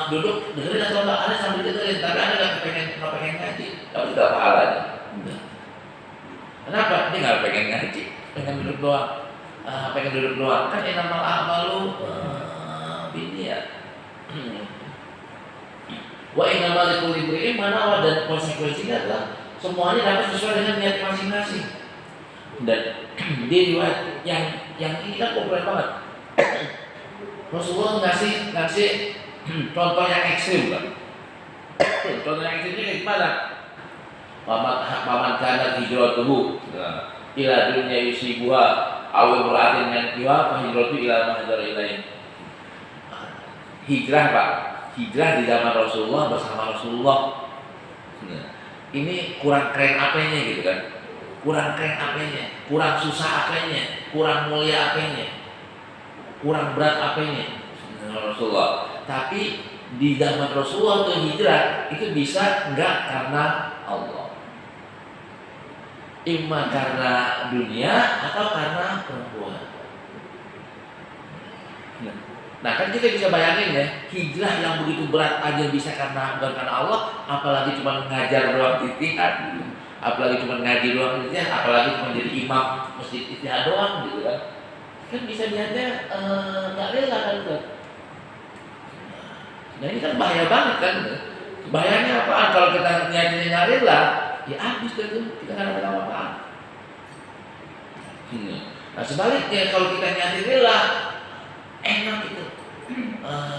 duduk dengerin atau enggak, Anda sambil dengerin, tapi Anda nggak pengen ngaji, dapat nggak pahalanya? Enggak. Kenapa? Dia nggak pengen ngaji, pengen duduk doang. Pengen duduk doang. Kan innamal a'malu binniyat. Wa innamal likulli imri'in ma nawa, dan konsekuensinya adalah semuanya dapat sesuai dengan niat masing-masing. Dan di riwayat yang ini kan populer banget. Rasulullah ngasih contoh yang ekstrim, Pak. Contoh yang ekstrimnya kayak gimana? Paman kana hijratuhu ila dunya yusibuha aw imra'atin yankiha fa hijratu ila ma hajara ilaihi. Hijrah, Pak. Hijrah di zaman Rasulullah bersama Rasulullah. Ini kurang keren apanya gitu kan? Kurang keren apanya? Kurang susah apanya? Kurang mulia apanya? Kurang berat apanya? Rasulullah. Tapi di zaman Rasulullah tuh hijrah itu bisa enggak karena Allah. Imma karena dunia atau karena perempuan. Nah kan kita bisa bayangin ya, hijrah yang begitu berat aja bisa bukan karena Allah, apalagi cuma ngajar doang ijtihad, apalagi cuma ngaji doang ijtihad, apalagi cuma jadi imam masjid ijtihad doang gitu kan. Kan bisa lihatnya nggak rela kan tuh. Nah ini kan bahaya banget kan. Bahayanya apaan kalau kita niatnya nggak rela, ya habis tuh kita nggak ada apa-apaan. Nah sebaliknya kalau kita niatnya rela, enak itu.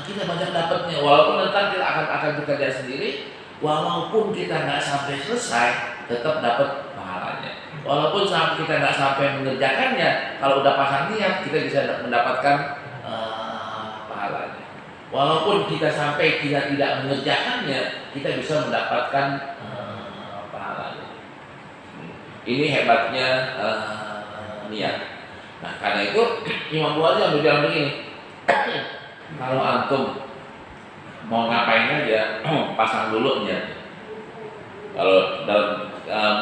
Kita banyak dapatnya, walaupun nanti kita akan bekerja sendiri, walaupun kita nggak sampai selesai, tetap dapat pahalanya. Walaupun kita nggak sampai mengerjakannya, kalau udah pasang niat, kita bisa mendapatkan pahalanya. Walaupun kita tidak mengerjakannya, kita bisa mendapatkan pahalanya. Ini hebatnya niat. Nah karena itu Imam Bukhari bilang begini. Kalau antum mau ngapain aja, pasang dulu niat. Kalau dalam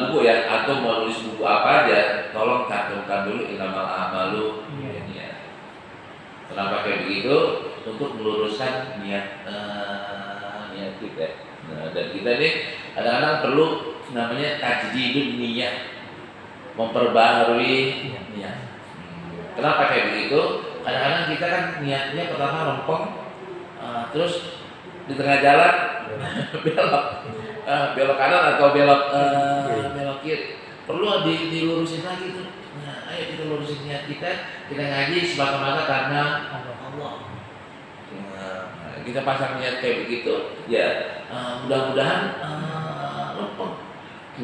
buku ya, antum mau nulis buku apa aja, tolong cantumkan dulu innamal a'malu binniyat. Kenapa kayak begitu? Untuk meluruskan niat kita. Nah, dan kita nih kadang-kadang perlu namanya tajdidun niyah, memperbaharui niat. Kenapa kayak begitu? Kadang-kadang kita kan niatnya pertama lempeng, terus di tengah jalan belok kanan atau belok kiri, perlu dilurusin lagi tuh. Nah, ayo kita lurusin niat kita ngaji semata-mata karena Allah. Nah, kita pasang niat kayak begitu, ya mudah-mudahan lempeng.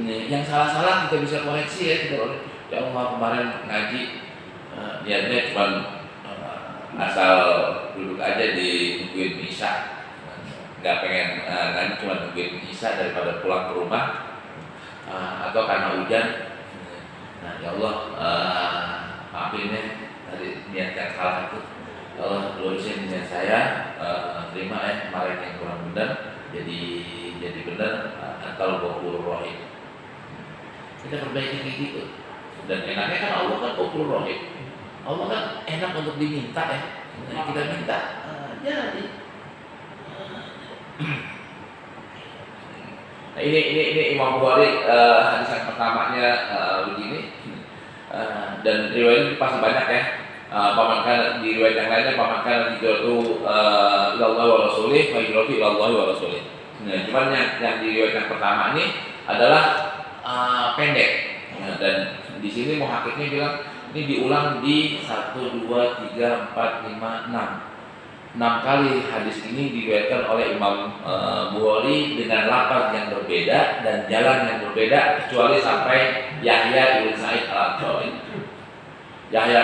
Yang salah-salah kita bisa koreksi ya, ya Allah kemarin ngaji niatnya cuma asal duduk aja di nungguin isya, nggak pengen nanti cuma nungguin isya daripada pulang ke rumah, atau karena hujan. Nah ya Allah, maafin ya tadi niat yang salah itu. Ya Allah lurusin niat saya, terima ya kemarin yang kurang benar jadi benar, atau Ghafurur Rahim. Kita perbaiki kayak gitu. Dan enaknya kan Allah kan Ghafurur Rahim. Allah kan enak untuk diminta ya. Kita minta jadi. Nah, ini Imam Bukhari hadis yang pertamanya begini. Dan riwayat ini pasti banyak ya. Pamankan di riwayat yang lainnya pamankan hijratu ilallah wa rasulih wa hijratu ilallah wa rasulih. Nah, cuman yang di riwayat yang pertama ini adalah pendek. Dan di sini muhaqqiqnya bilang ini diulang di 1, 2, 3, 4, 5, 6. 6 kali hadis ini diriwayatkan oleh Imam Bukhari dengan lafaz yang berbeda dan jalan yang berbeda kecuali sampai Yahya ibn Sa'id al-Ansari. Yahya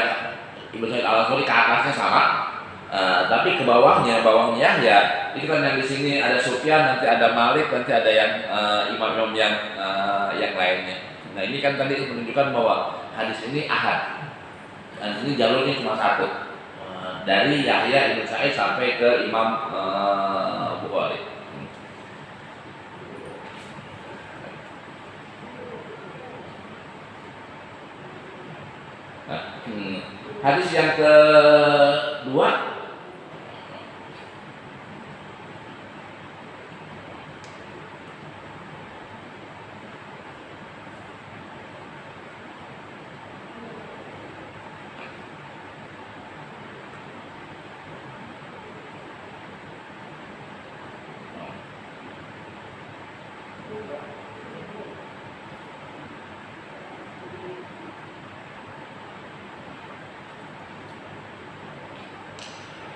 ibn Sa'id al-Ansari ke atasnya sama, tapi ke bawahnya Yahya. Itu kan yang di sini ada Sufyan, nanti ada Malik, nanti ada yang imam-imam yang lainnya. Nah ini kan tadi menunjukkan bahwa hadis ini ahad. Dan ini jalurnya cuma satu. Dari Yahya ibn Sa'id sampai ke Imam Bukhari. Nah, hadis yang kedua,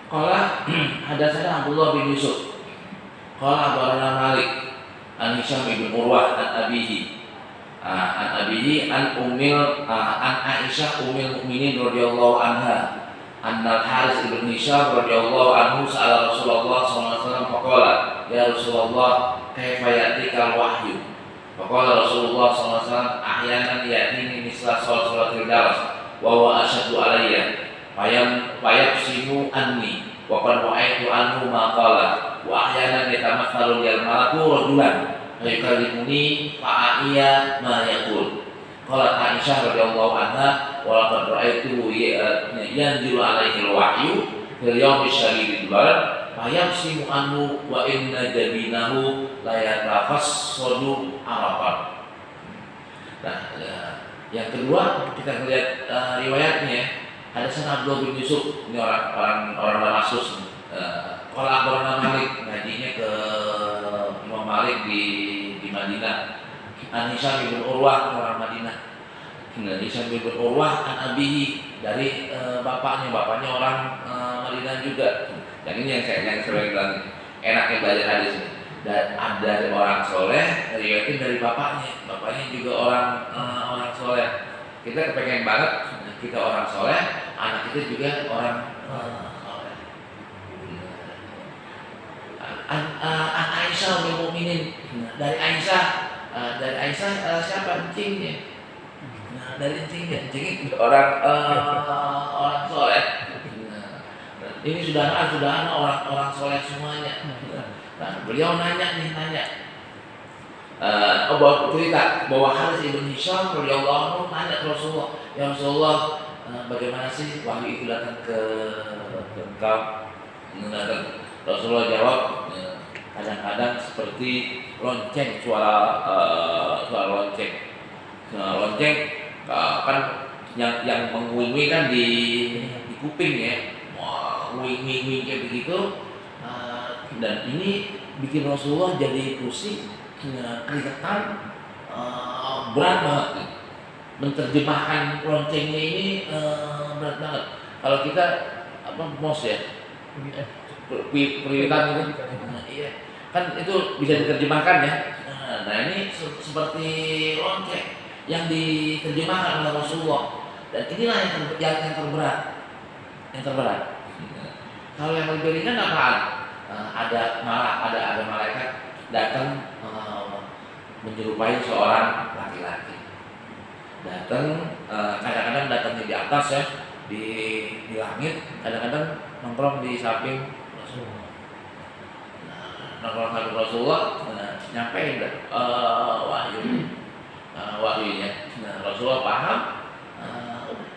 qala hadatsana Abdullah bin Yusuf qala akhbarana Malik an Hisham bin Urwah an abihi an Aisyah ummul mukminin radhiyallahu anha anna al-Haris ibn Hisham radhiyallahu anhu sa'ala Rasulullah sallallahu alaihi wasallam faqala ya Rasulullah kaifa ya'tika al-wahyu faqala Rasulullah sallallahu alaihi wasallam ahyanan ya'tini misla salatil daras wa huwa ashaddu alayya fayaqsimu anni wa qad wa'aitu anhu ma qala wa ahyanan yatamathalu lil malaku rajulan yukallimuni fa'iya ma yaqul qala Aisyah radhiyallahu anha wa laqad ra'aitu yanzilu alaihi al-wahyu fil yawmi syadidil barad fayaqsimu anhu wa inna jabinahu la yatafassadu arafat. Nah, yang kedua kita melihat riwayatnya. Ada sana Abdullah bin Yusuf, ini orang Damaskus. Kalau akhbarana Malik, ngajinya ke Imam Malik di Madinah. An Hisham bin Urwah, orang Madinah. Hisham bin Urwah an abihi, dari bapaknya orang Madinah juga. Yang ini yang saya bilang enaknya belajar hadis ini. Dan ada orang soleh, riwayatin dari bapaknya juga orang soleh. Kita kepengen banget kita orang soleh, anak kita juga orang soleh. Aisyah ummul mukminin, dari Aisyah siapa encingnya? Dari encingnya orang soleh. Ini sudah orang soleh semuanya. Nah, beliau nanya. Cerita bahwa Haris ibn Hisham radhiyallahu anhu nanya ke Rasulullah, ya Rasulullah, bagaimana sih wahyu itu datang ke engkau? Rasulullah jawab, kadang-kadang seperti lonceng, suara lonceng. Lonceng kan yang menguing kan di kuping ya, wing kayak begitu. Dan ini bikin Rasulullah jadi pusing. Keringetan, berat banget. Menerjemahkan loncengnya ini berat banget. Kalau kita mos ya, keringetan itu, iya, kan itu bisa diterjemahkan ya. Nah ini seperti lonceng yang diterjemahkan oleh Rasulullah. Dan inilah yang terberat, Kalau yang lebih ringan apaan? Ada malaikat datang menyerupai seorang laki-laki. Datang, kadang-kadang datangnya di atas ya, di langit, kadang-kadang nongkrong di samping Rasulullah. Nyampein wahyunya. Rasulullah paham.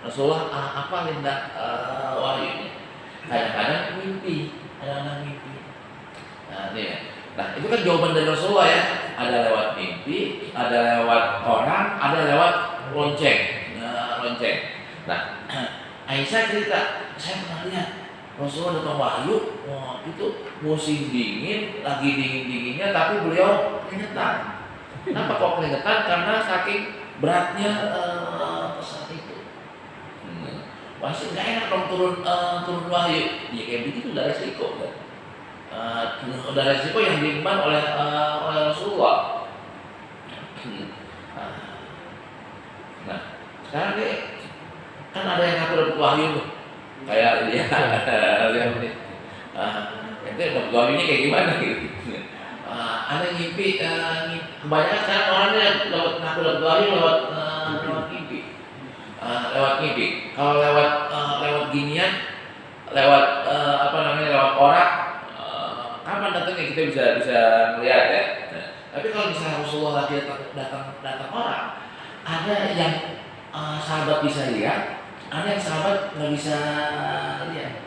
Rasulullah apa linda wahyunya. Kadang-kadang mimpi. Nah, itu kan jawaban dari Rasulullah ya. Ada lewat mimpi, ada lewat orang, ada lewat lonceng. Nah, Aisyah cerita, saya pernah lihat Rasulullah datang wahyu, itu musim dingin, lagi dingin-dinginnya, tapi beliau keringetan. Kenapa kok keringetan? Karena saking beratnya pesawat itu. masih nggak enak dong turun wahyu. Ya kayak begitu udah resiko kan. Udah resiko yang diemban oleh Rasulullah. Nah, sekarang deh kan ada yang ngaku dapat wahyu tuh, kayak dia lihat nih, itu dapat wahyunya kayak gimana gitu. Ada yang ngimpi, kebanyakan sekarang orangnya ngaku dapat wahyu lewat mimpi. Lewat mimpi. Kalau lewat ginian, lewat lewat orang, kapan datangnya kita bisa melihat ya. Nah, tapi kalau misalnya Rasulullah lagi datang orang, ada yang sahabat bisa lihat, ada yang sahabat nggak bisa lihat.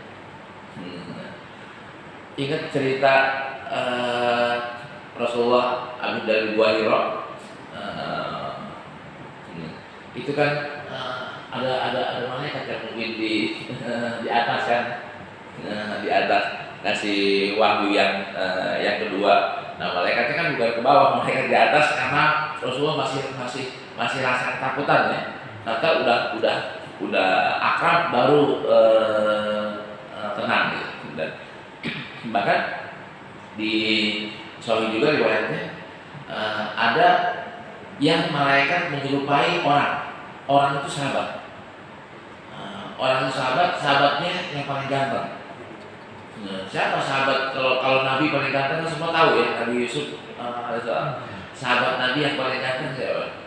Ingat cerita Rasulullah habis dari Gua Hira, itu kan ada malaikat yang mungkin di atas kan, di atas ngasih wahyu yang kedua. Nah, malaikatnya kan bukan ke bawah, malaikat di atas, karena Rasulullah masih rasa ketakutan ya. Maka udah akrab baru tenang gitu. Dan bahkan di Sahih juga riwayatnya ada yang malaikat menyerupai orang itu sahabat. Orang itu sahabatnya yang paling ganteng. Nah, siapa sahabat? Kalau Nabi paling ganteng kan semua tahu ya, Nabi Yusuf sahabat Nabi yang paling ganteng siapa?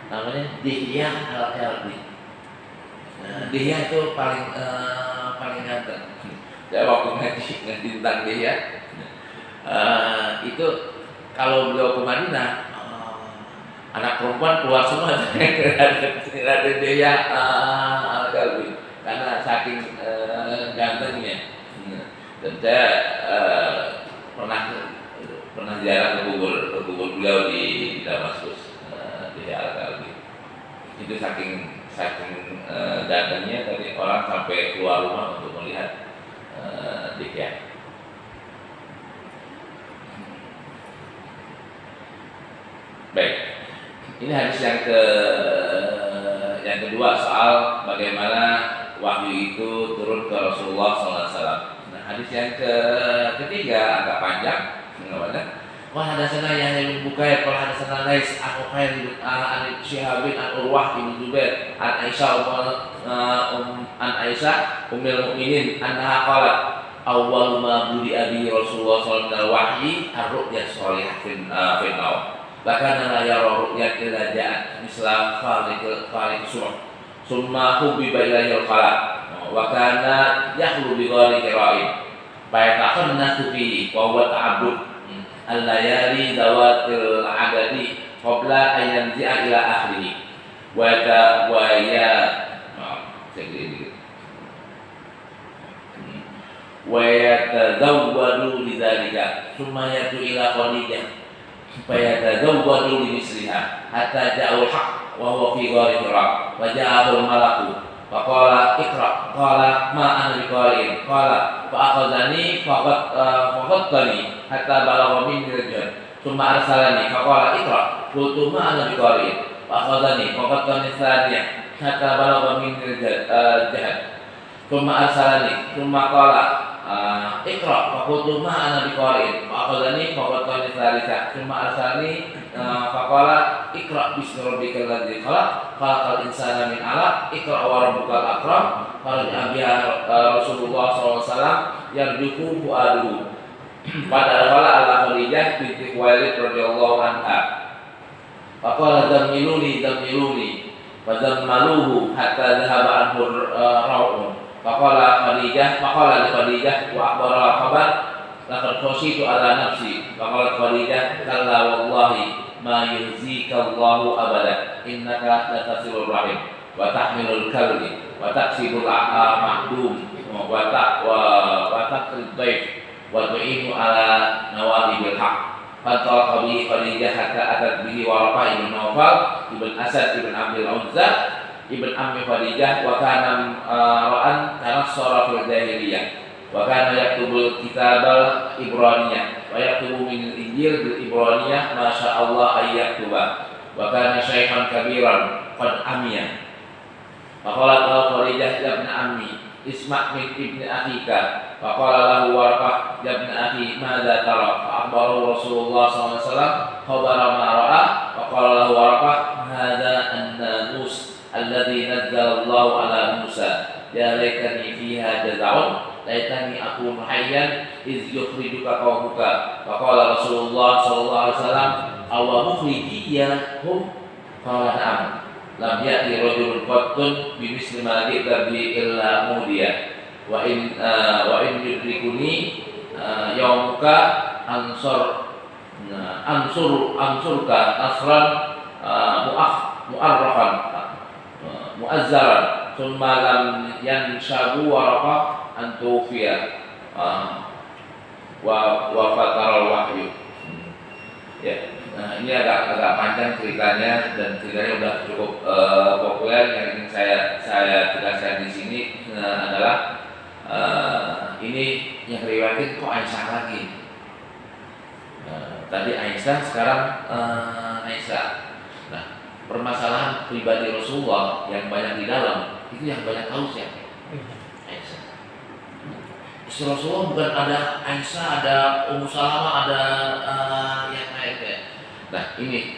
Namanya Dihya al-Kalbi. Dihya itu paling ganteng. Saya waktu ngaji tentang Dihya, itu kalau beliau ke Madinah, anak perempuan keluar semua ada Dihya al-Kalbi karena saking gantengnya. Dan saya pernah ziarah ke kubur beliau di Damaskus, di Al-Kalbi. Itu saking gantengnya tadi orang sampai keluar rumah untuk melihat Dihya. Baik, ini hadis yang kedua soal bagaimana wahyu itu turun ke Rasulullah SAW. Nah, hadis yang ketiga agak panjang. Wah, hadatsana Yahya bin Bukair, qala hadatsana Lais an Uqail bin an Syihab bin an Urwah bin Zubair an Aisyah an Aisyah ummul mukminin annaha qalat awwal ma budi abi Rasulullah sallallahu alaihi wahyi ar-ru'ya shalihah fil naum. Bahkan la yara ru'ya illa ja'at misla faliq surah summa hubbiba ilaihi al-khalaq wa kana yakhlu bi ghari qira'in fa yataqannasu fihi wa huwa ta'abbud al-layali zawatil adadi qabla an yanzi'a ila akhirih wa yatazawwadu lidzalika thumma yatu ila Khadijah fa yatazawwadu li misliha hatta ja'al haqq wa huwa fi ghari Hira wa ja'al malaku fa qala iqra qala ma ana biqari'in qala fa akhadhani faqadtani hatta balagha minni al-jahl thumma arsalani fa qala iqra qultu ma ana biqari'in fa akhadhani faqadtani thaniyah hatta balagha minni al-jahl thumma arsalani thumma qala iqra fa qultu ma ana biqari'in fa akhadhani faqadtani thalithah thumma arsalani fa qala iqra bismi rabbikal ladzi khalaq khalaqal insana min 'alaq iqra wa rabbukal akram qala Rasulullah SAW yarjuku fuaduhu pada ala Khadijah binti Khuwailid radhiyallahu anha fa qala zammiluni fa zammaluhu hatta dhahaba anhu raw'un fa qala li Khadijah wa akhbara khabar laqad khashitu ala nafsi fa qalat Khadijah kalla wallahi ma yuhzika Allahu abada innaka latasilur rahim wa tahmilul kalbi wa taksibul mahdum wa taqrid dhaif wa tu'inu ala nawabibil haq fantalaqa bihi Khadijah hatta atat bihi Waraqah ibn Nawfal ibn Asad ibn Abdul Uzza ibn Ammi Khadijah wa kana ra'an tanassara fil jahiliyah wa kana yaktubul kitabal Ibraniyah wa yaktubu min Injil bil Ibraniyah ma syaa Allah ay yaktuba wa kana syaikhan kabiran qad amiya Faqalat lahu Khadijah ya ibn ammi isma' min ibni akhika. Faqala lahu Warqah ya ibn akhi madza tara? Fa'akhbarahu Rasulullah sallallahu alaihi wasallam khabara ma ra'a. Faqala lahu Warqah hadza an-namus alladhi nazzala Allahu ala Musa. Ya laitani fiha jaza'un laitani akunu hayyan iz yukhrijuka qaumuka. Faqala Rasulullah sallallahu alaihi wasallam aw mukhrijiyahum? Qala na'am. Lam ya'ti rajulun qattun bimisli ma ji'ta bi illa mudiya wa in yudrikuni yaumuka ansurka nasran mu'arrafan mu'azzaran thumma lam yanshabu Waraqah an tufiya wa fataral wahyu. Ya. Nah, ini agak panjang ceritanya dan ceritanya udah cukup populer. Yang ingin saya tegaskan di sini adalah ini yang riwayatin kok Aisyah lagi. Tadi Aisyah, sekarang Aisyah. Nah, permasalahan pribadi Rasulullah yang banyak di dalam itu yang banyak tahu siapa? Aisyah. Istri Rasulullah bukan ada Aisyah, ada Ummu Salamah, ada yang lainnya. Nah, ini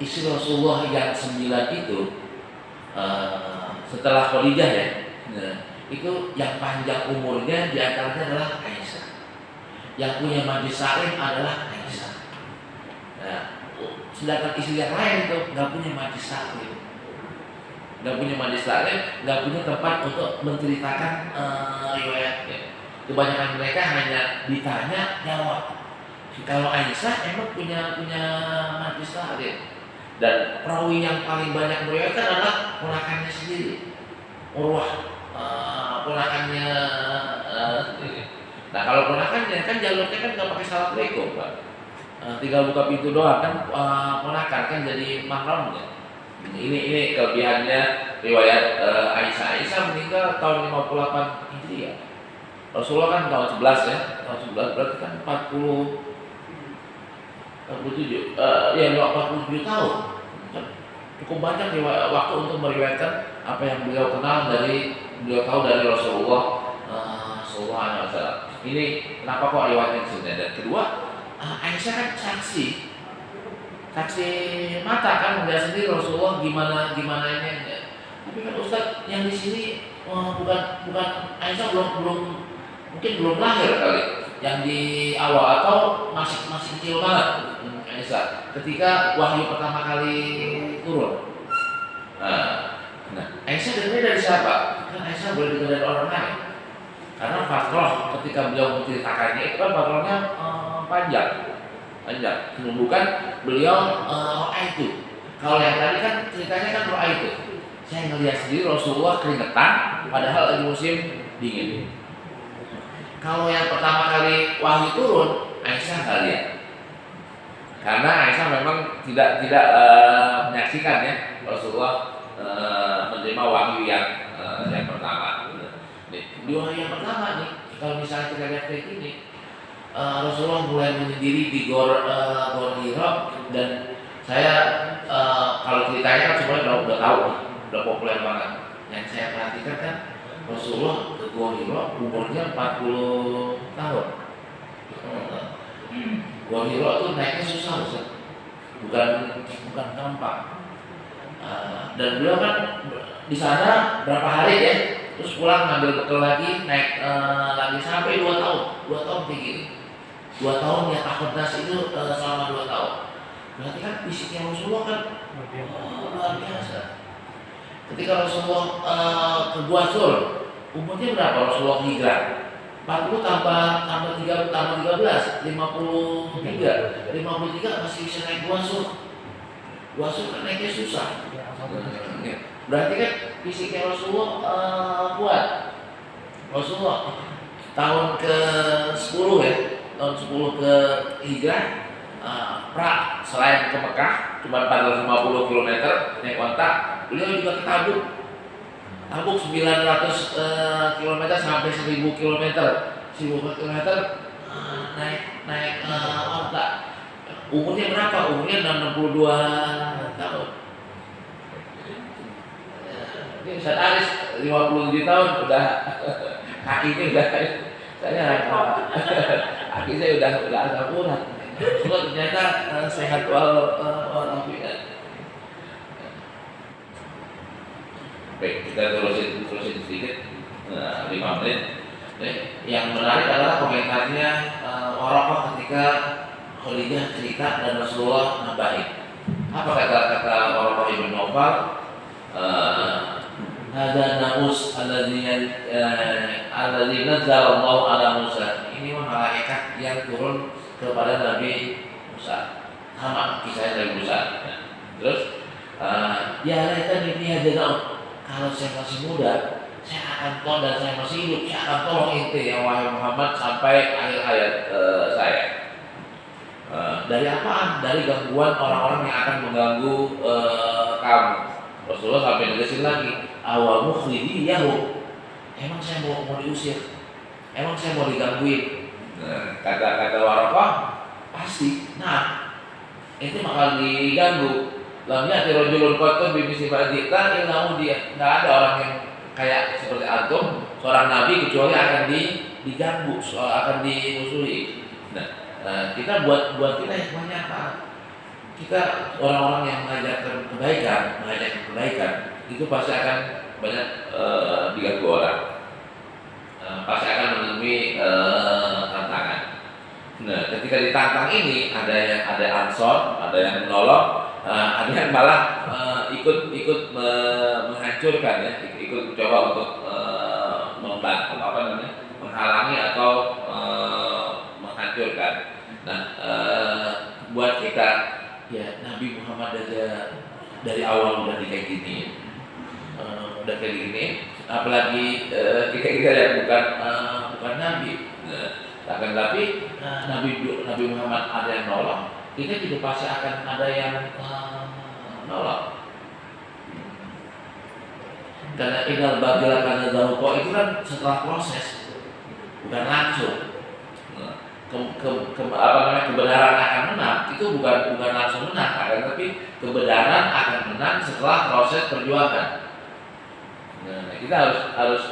istri Rasulullah yang 9 itu setelah Khadijah ya. Nah, itu yang panjang umurnya di antaranya adalah Aisyah. Yang punya majlis salim adalah Aisyah. Nah, sedangkan istri yang lain itu nggak punya majlis salim, nggak punya tempat untuk menceritakan riwayatnya. Kebanyakan mereka hanya ditanya jawab. Kalau Aisyah emang punya majlis salim, dan perawi yang paling banyak meriwayatkan adalah ponakannya sendiri, Urwah, ponakannya sendiri. Nah, kalau ponakannya kan jalurnya kan nggak pakai assalamualaikum, Pak. Tinggal buka pintu doang kan, ponakan kan jadi mahramnya. Ini kelebihannya riwayat Aisyah. Aisyah meninggal tahun 58 Hijriah. Rasulullah kan tahun 11 ya, tahun 11 berarti kan 47 tahun. Cukup banyak waktu untuk meriwayatkan apa yang beliau tahu dari Rasulullah sallallahu alaihi wasallam. Ini kenapa kok riwayatnya di sini? Dan kedua, Aisyah kan saksi mata kan melihat sendiri Rasulullah gimana ini. Tapi kan Ustaz yang di sini bukan Aisyah mungkin belum lahir kali, yang di awal atau masih kecil banget Aisyah ketika wahyu pertama kali turun. Nah, Aisyah dengarnya dari siapa? Kan Aisyah boleh dengar dari orang lain. Karena fatrah ketika beliau menceritakannya itu kan fatrahnya panjang. Menunjukkan beliau itu. Kalau yang tadi kan ceritanya kan itu. Saya ngelihat sendiri Rasulullah keringetan padahal lagi musim dingin. Kalau yang pertama kali wahyu turun, Aisyah nggak lihat. Karena Aisyah memang tidak menyaksikan ya Rasulullah menerima wahyu yang pertama. Di wahyu yang pertama nih, kalau misalnya kita lihat kayak gini, Rasulullah mulai menyendiri di Gor Hira, dan saya kalau ceritanya kan semuanya udah tahu, udah populer banget. Yang saya perhatikan kan Rasulullah ke Gor Hira umurnya 40 tahun. Gor Hira tuh naiknya susah, bukan gampang. Dan beliau kan di sana berapa hari ya, terus pulang ngambil bekal lagi, naik lagi sampai 2 tahun kayak gini. 2 tahun ya tahun itu selama 2 tahun. Berarti kan fisiknya Rasulullah kan luar biasa. Ketika Rasulullah ke Gua Sur, umurnya berapa Rasulullah hijrah? 40 tambah 13 53 masih bisa naik Gua Sur. Gua Sur kan naiknya susah. Berarti kan fisiknya Rasulullah kuat. Rasulullah tahun ke-10 ya, tahun 10 ke hijrah, selain ke Mekah cuma 450 km naik onta, beliau juga ke Tabuk 900 km sampai 1000 km naik onta. Umurnya berapa? Umurnya 62 tahun. Ini Ustaz Aris 57 tahun udah kakinya udah saya kaki saya udah agak urat. Cuma ternyata sehat walafiat. Baik, kita terusin sedikit 5 menit. Yang menarik adalah komentarnya Waraqah ketika Khadijah cerita dan Rasulullah nambahin. Apa kata Waraqah ibn Nawfal? Hada namus alladzi nazzala Allah ala Musa. Ini malaikat yang turun kepada Nabi Musa. Sama kisahnya Nabi Musa. Terus ya laitani fiha jaza'un. Kalau saya masih muda, saya akan tolong dan saya masih hidup, saya akan tolong ente yang wahai Muhammad sampai akhir hayat saya. Dari apaan? Dari gangguan orang-orang yang akan mengganggu kamu. Rasulullah sampai jelasin lagi, awal mukhridiyahu. Emang saya mau diusir? Emang saya mau digangguin? Kata Waraqah, pasti. Nah, itu bakal diganggu. Lamnya ada rojulun qatun bi misli fadika ilmu dia. Enggak ada orang yang kayak seperti antum, seorang nabi kecuali akan diganggu, akan dimusuhi. Nah, kita buat kita yang banyak apa? Kita orang-orang yang mengajarkan kebaikan, itu pasti akan banyak diganggu orang. Pasti akan menemui tantangan. Nah, ketika ditantang ini ada ansor, ada yang menolong. Ada yang malah ikut menghancurkan ya, ikut mencoba untuk menghalangi atau menghancurkan. Nah, buat kita ya Nabi Muhammad aja dari awal udah kayak gini, apalagi kita yang bukan Nabi. Akan tapi Nabi Muhammad ada yang nolong. Kita juga pasti akan ada yang nolak. Karena inal bagila karena zahuqo itu kan setelah proses, bukan langsung. Kebenaran akan menang itu bukan langsung menang, tapi kebenaran akan menang setelah proses perjuangan. Nah, kita harus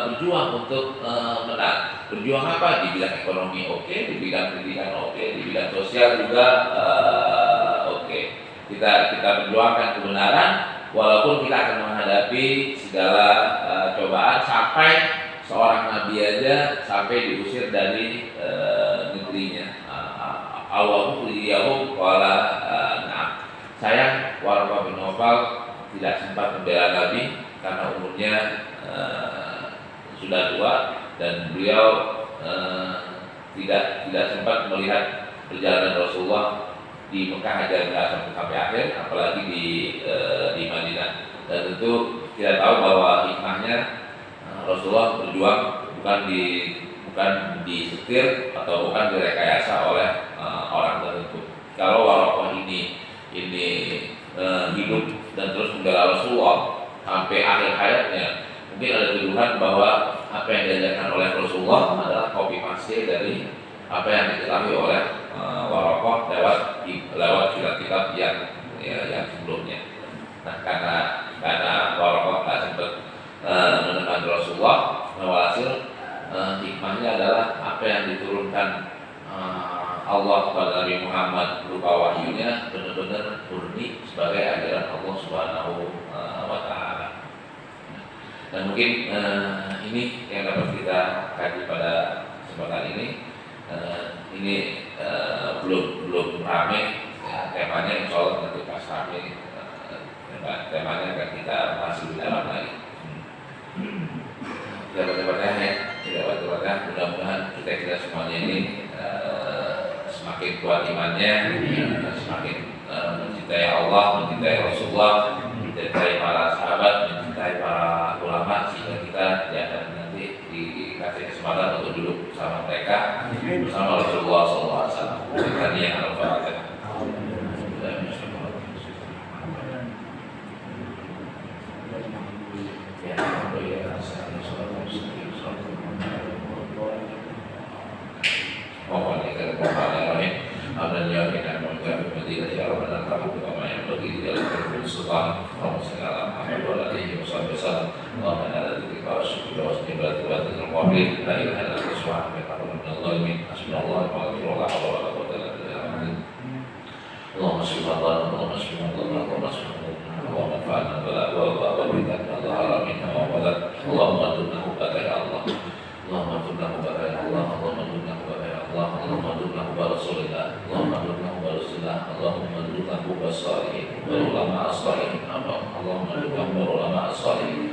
berjuang untuk menang. Berjuang apa? Di bidang ekonomi oke, di bidang pendidikan oke, di bidang sosial juga oke. Kita berjuangkan kebenaran walaupun kita akan menghadapi segala cobaan sampai seorang nabi aja sampai diusir dari negerinya. Awalnya beliau nah, sayang Waraqah bin Nawfal tidak sempat membela Nabi karena umurnya sudah tua dan beliau tidak sempat melihat perjalanan Rasulullah di Mekah aja nggak sampai akhir, apalagi di Madinah. Dan tentu kita tahu bahwa hikmahnya Rasulullah berjuang bukan disetir atau bukan direkayasa oleh orang tertentu. Kalau Waraqah ini hidup dan terus membela Rasulullah sampai akhir hayatnya, mungkin ada tuduhan bahwa apa yang diajarkan oleh Rasulullah adalah copy paste dari apa yang diketahui oleh Waraqah lewat kitab-kitab yang sebelumnya. Nah, karena Waraqah tidak sempat menemukan Rasulullah, walhasil hikmahnya adalah apa yang diturunkan Allah kepada Nabi Muhammad berupa wahyunya benar-benar murni sebagai ajaran Allah Subhanahu wa Ta'ala. Dan mungkin ini yang dapat kita kaji pada kesempatan ini. Ini belum ramai ya, temanya, insya Allah nanti pas ramai temanya akan kita bahas lebih dalam lagi. Tidak banyak mudah-mudahan kita semuanya ini semakin kuat imannya, semakin mencintai Allah, mencintai Rasulullah, mencintai para sahabat, mencintai para ulama, sehingga kita jangan nanti dikasih kesempatan untuk duduk bersama mereka, bersama Rasulullah SAW. Tadi yang Al-Fatihah. Sultan, وبحمدك لا اله الا انت سبحانك اننا من الظالمين حسبنا الله ونعم الوكيل ولا حول ولا قوه الا بالله اللهم صل على اللهم صل على اللهم صل على اللهم انفعنا بالبدع ما ظهر منها وما بطن اللهم ارزقنا حبك يا الله اللهم ارزقنا حبك يا الله اللهم ارزقنا حبك يا الله اللهم ارزقنا حب رسول الله اللهم ارزقنا حب رسول الله اللهم ارزقنا حب الصالحين والعلماء الصالحين اللهم ارزقنا حب العلماء الصالحين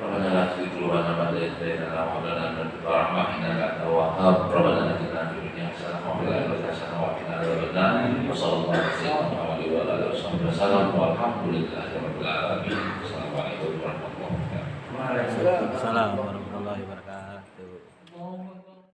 ربنا لا تزغ قلوبنا بعد إذ هديتنا وهب لنا من لدنك رحمة إنك أنت الوهاب ربنا آتنا في الدنيا حسنة وفي الآخرة حسنة وقنا عذاب النار وصلى الله على سيدنا محمد وعلى آله وصحبه وسلم والحمد لله رب العالمين السلام عليكم ورحمة الله وبركاته. Waalaikumsalam warahmatullahi wabarakatuh.